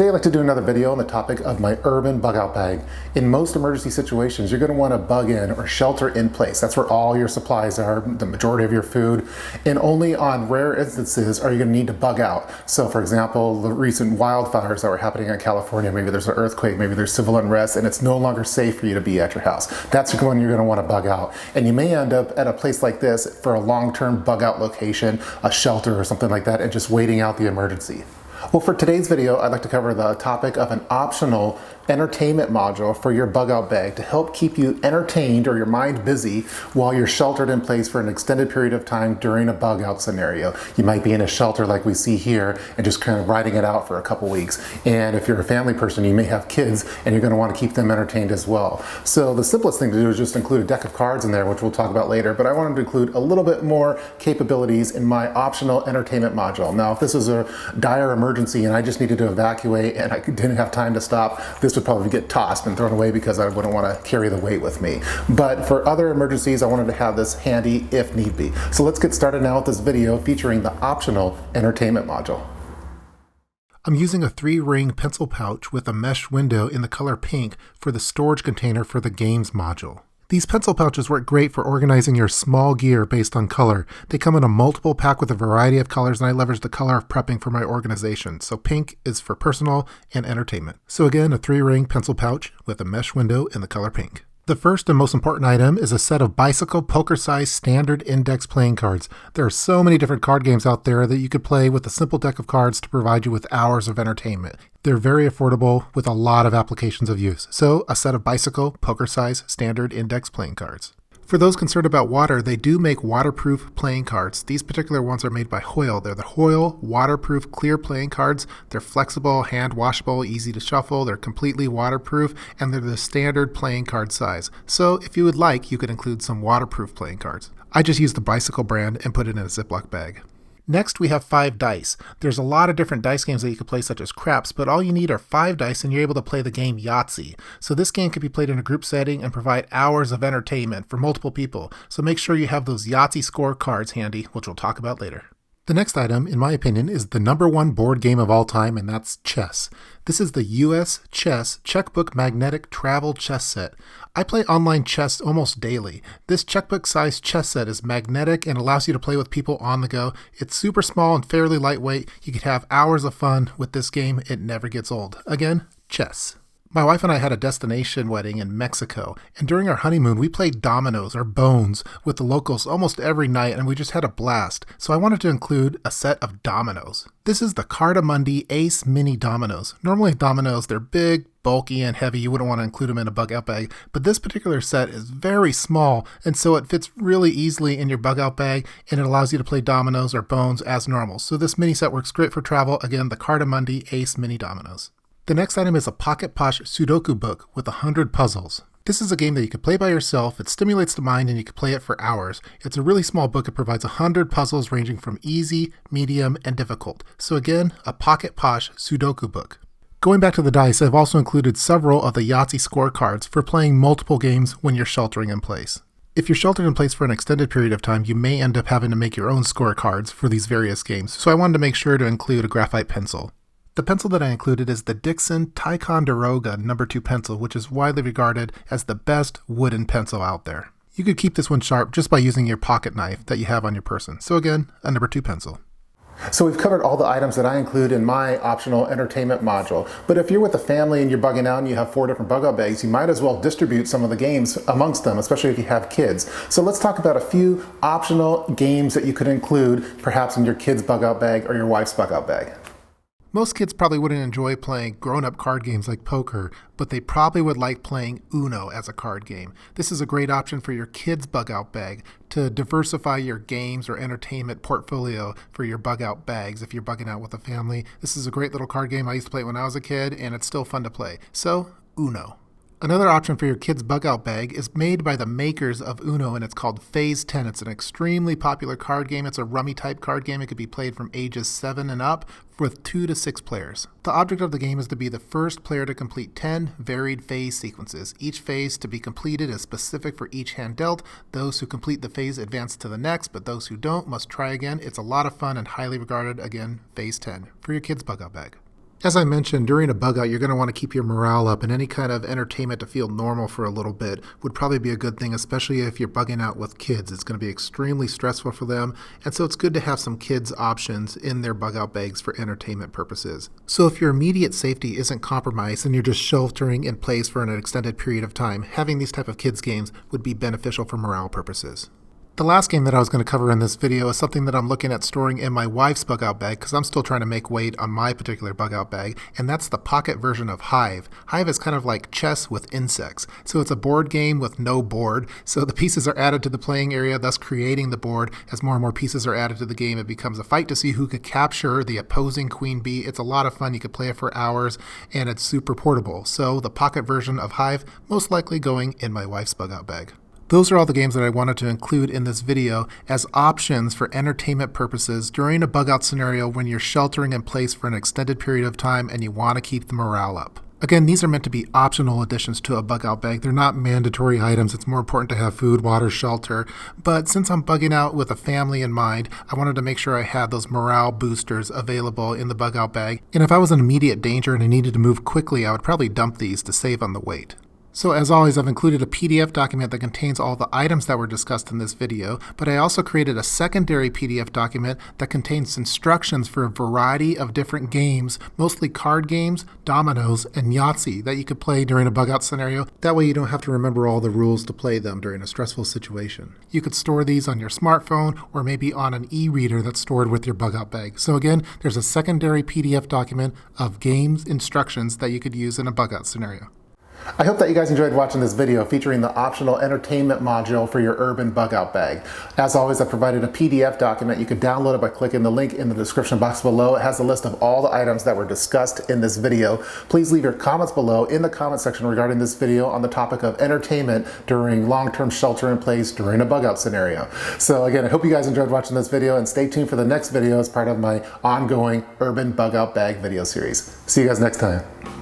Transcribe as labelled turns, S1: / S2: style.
S1: Today I'd like to do another video on the topic of my urban bug out bag. In most emergency situations, you're going to want to bug in or shelter in place. That's where all your supplies are, the majority of your food, and only on rare instances are you going to need to bug out. So for example, the recent wildfires that were happening in California, maybe there's an earthquake, maybe there's civil unrest, and it's no longer safe for you to be at your house. That's when you're going to want to bug out. And you may end up at a place like this for a long-term bug out location, a shelter or something like that, and just waiting out the emergency. Well, for today's video, I'd like to cover the topic of an optional entertainment module for your bug out bag to help keep you entertained or your mind busy while you're sheltered in place for an extended period of time during a bug out scenario. You might be in a shelter like we see here and just kind of riding it out for a couple weeks. And if you're a family person, you may have kids and you're going to want to keep them entertained as well. So the simplest thing to do is just include a deck of cards in there, which we'll talk about later, but I wanted to include a little bit more capabilities in my optional entertainment module. Now, if this was a dire emergency and I just needed to evacuate and I didn't have time to stop, this would probably get tossed and thrown away because I wouldn't want to carry the weight with me. But for other emergencies, I wanted to have this handy if need be. So let's get started now with this video featuring the optional entertainment module. I'm using a 3-ring pencil pouch with a mesh window in the color pink for the storage container for the games module. These pencil pouches work great for organizing your small gear based on color. They come in a multiple pack with a variety of colors, and I leverage the color of prepping for my organization. So pink is for personal and entertainment. So again, a 3-ring pencil pouch with a mesh window in the color pink. The first and most important item is a set of bicycle poker-sized standard index playing cards. There are so many different card games out there that you could play with a simple deck of cards to provide you with hours of entertainment. They're very affordable with a lot of applications of use. So a set of bicycle poker-sized standard index playing cards. For those concerned about water, they do make waterproof playing cards. These particular ones are made by Hoyle. They're the Hoyle waterproof clear playing cards. They're flexible, hand washable, easy to shuffle. They're completely waterproof, and they're the standard playing card size. So if you would like, you could include some waterproof playing cards. I just use the Bicycle brand and put it in a Ziploc bag. Next, we have 5 dice. There's a lot of different dice games that you can play, such as craps, but all you need are 5 dice and you're able to play the game Yahtzee. So this game can be played in a group setting and provide hours of entertainment for multiple people. So make sure you have those Yahtzee score cards handy, which we'll talk about later. The next item, in my opinion, is the #1 board game of all time, and that's chess. This is the US Chess Checkbook Magnetic Travel Chess Set. I play online chess almost daily. This checkbook-sized chess set is magnetic and allows you to play with people on the go. It's super small and fairly lightweight. You could have hours of fun with this game. It never gets old. Again, chess. My wife and I had a destination wedding in Mexico, and during our honeymoon, we played dominoes or bones with the locals almost every night, and we just had a blast. So I wanted to include a set of dominoes. This is the Cardamundi Ace Mini Dominoes. Normally dominoes, they're big, bulky, and heavy. You wouldn't want to include them in a bug out bag, but this particular set is very small, and so it fits really easily in your bug out bag, and it allows you to play dominoes or bones as normal. So this mini set works great for travel. Again, the Cardamundi Ace Mini Dominoes. The next item is a Pocket Posh Sudoku book with 100 puzzles. This is a game that you can play by yourself. It stimulates the mind and you can play it for hours. It's a really small book. It provides 100 puzzles ranging from easy, medium, and difficult. So again, a Pocket Posh Sudoku book. Going back to the dice, I've also included several of the Yahtzee scorecards for playing multiple games when you're sheltering in place. If you're sheltered in place for an extended period of time, you may end up having to make your own scorecards for these various games. So I wanted to make sure to include a graphite pencil. The pencil that I included is the Dixon Ticonderoga #2 pencil, which is widely regarded as the best wooden pencil out there. You could keep this one sharp just by using your pocket knife that you have on your person. So again, a #2 pencil. So we've covered all the items that I include in my optional entertainment module. But if you're with a family and you're bugging out and you have 4 different bug out bags, you might as well distribute some of the games amongst them, especially if you have kids. So let's talk about a few optional games that you could include perhaps in your kid's bug out bag or your wife's bug out bag. Most kids probably wouldn't enjoy playing grown-up card games like poker, but they probably would like playing Uno as a card game. This is a great option for your kids' bug-out bag to diversify your games or entertainment portfolio for your bug-out bags if you're bugging out with a family. This is a great little card game. I used to play it when I was a kid, and it's still fun to play. So, Uno. Another option for your kids' bug-out bag is made by the makers of Uno, and it's called Phase 10. It's an extremely popular card game. It's a rummy-type card game. It could be played from ages 7 and up with 2 to 6 players. The object of the game is to be the first player to complete 10 varied phase sequences. Each phase to be completed is specific for each hand dealt. Those who complete the phase advance to the next, but those who don't must try again. It's a lot of fun and highly regarded. Again, Phase 10 for your kids' bug-out bag. As I mentioned, during a bug out, you're going to want to keep your morale up, and any kind of entertainment to feel normal for a little bit would probably be a good thing, especially if you're bugging out with kids. It's going to be extremely stressful for them, and so it's good to have some kids options in their bug out bags for entertainment purposes. So if your immediate safety isn't compromised and you're just sheltering in place for an extended period of time, having these type of kids games would be beneficial for morale purposes. The last game that I was going to cover in this video is something that I'm looking at storing in my wife's bug out bag because I'm still trying to make weight on my particular bug out bag, and that's the pocket version of Hive. Hive is kind of like chess with insects. So it's a board game with no board. So the pieces are added to the playing area, thus creating the board. As more and more pieces are added to the game, it becomes a fight to see who could capture the opposing queen bee. It's a lot of fun. You could play it for hours, and it's super portable. So the pocket version of Hive, most likely going in my wife's bug out bag. Those are all the games that I wanted to include in this video as options for entertainment purposes during a bug out scenario when you're sheltering in place for an extended period of time and you want to keep the morale up. Again, these are meant to be optional additions to a bug out bag. They're not mandatory items. It's more important to have food, water, shelter. But since I'm bugging out with a family in mind, I wanted to make sure I had those morale boosters available in the bug out bag. And if I was in immediate danger and I needed to move quickly, I would probably dump these to save on the weight. So as always, I've included a PDF document that contains all the items that were discussed in this video, but I also created a secondary PDF document that contains instructions for a variety of different games, mostly card games, dominoes, and Yahtzee that you could play during a bug out scenario. That way you don't have to remember all the rules to play them during a stressful situation. You could store these on your smartphone or maybe on an e-reader that's stored with your bug out bag. So again, there's a secondary PDF document of games instructions that you could use in a bug out scenario. I hope that you guys enjoyed watching this video featuring the optional entertainment module for your urban bug out bag. As always, I provided a PDF document. You can download it by clicking the link in the description box below. It has a list of all the items that were discussed in this video. Please leave your comments below in the comment section regarding this video on the topic of entertainment during long-term shelter in place during a bug out scenario. So again, I hope you guys enjoyed watching this video, and stay tuned for the next video as part of my ongoing urban bug out bag video series. See you guys next time.